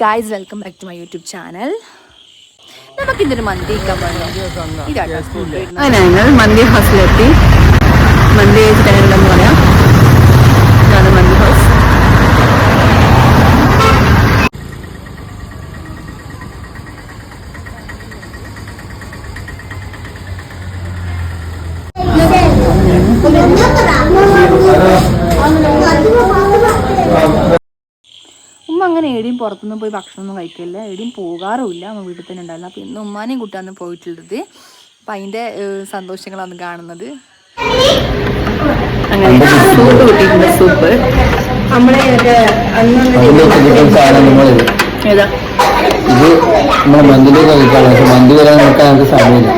Guys welcome back to my YouTube channel. നമുക്കിന്നൊരു മന്തി കഴിക്കാൻ പറഞ്ഞു. ഇതാണ് ഞങ്ങൾ മന്തി ഹൗസിലെത്തി. മന്തി കഴിച്ചിട്ട് എങ്ങനെയുണ്ടെന്ന് പറയാം. ഇതാണ് മന്തി ഹൗസ്. ഉമ്മ അങ്ങനെ എവിടെയും പുറത്തുനിന്ന് പോയി ഭക്ഷണമൊന്നും കഴിക്കില്ല, എവിടെയും പോകാറുമില്ല. അമ്മ വീട്ടിൽ തന്നെ ഉണ്ടായിരുന്നു. അപ്പോൾ ഇന്ന് ഉമ്മാനെയും കൂട്ടാണ് പോയിട്ടുള്ളത്. അപ്പം അതിൻ്റെ സന്തോഷങ്ങളാണ് കാണുന്നത്. അങ്ങനെ സൂപ്പ് കിട്ടിയിട്ടുണ്ട്. സൂപ്പ് നമ്മളെ ഏതാ ഇത് നമ്മളെ മന്തിയിൽ കഴിക്കാണ്. പക്ഷെ മന്തി വരാൻ നോക്കാൻ നമുക്ക് സമയമില്ല.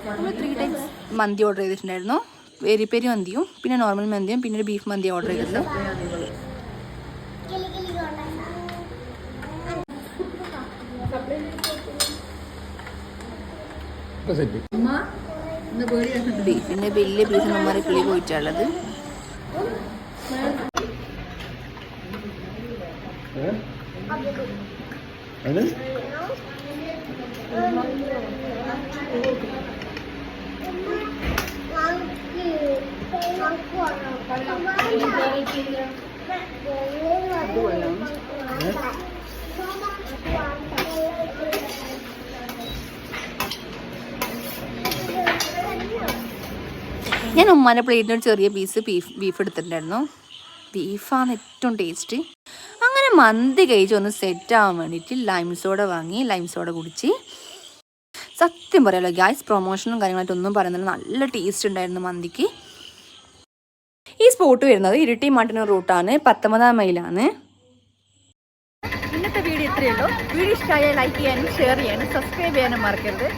നമ്മൾ 3 ടൈംസ് മന്തി ഓർഡർ ചെയ്തിട്ടുണ്ടായിരുന്നു. പെരി പെരി മന്തിയും പിന്നെ നോർമൽ മന്തിയും പിന്നെ ഒരു ബീഫ് മന്തിയും ഓർഡർ ചെയ്തിട്ടുണ്ട്. ബീഫിന്റെ വലിയ പീസ് നമ്മളുടെ കിളി പോയിട്ടുള്ളത്. ഞാൻ ഉമ്മാൻ്റെ പ്ലേറ്റിന് ഒരു ചെറിയ പീസ് ബീഫ് എടുത്തിട്ടുണ്ടായിരുന്നു. ബീഫാണ് ഏറ്റവും ടേസ്റ്റ്. അങ്ങനെ മന്തി കഴിച്ച് ഒന്ന് സെറ്റ് ആവാൻ വേണ്ടിയിട്ട് ലൈം സോഡ വാങ്ങി ലൈം സോഡ കുടിച്ച്. സത്യം പറയാമല്ലോ ഗൈസ്, പ്രൊമോഷനും കാര്യങ്ങളായിട്ടൊന്നും പറയുന്നില്ല, നല്ല ടേസ്റ്റ് ഉണ്ടായിരുന്നു മന്തിക്ക്. ഈ സ്പോട്ട് വരുന്നത് ഇരിട്ടി മട്ടന്നൂർ റൂട്ടാണ്, 19 മൈലാണ്. ഇന്നത്തെ വീഡിയോ ഇത്രയേ ഉള്ളൂ. വീഡിയോ ഇഷ്ടമായാൽ ലൈക്ക് ചെയ്യാനും ഷെയർ ചെയ്യാനും സബ്സ്ക്രൈബ് ചെയ്യാനും മറക്കരുത്.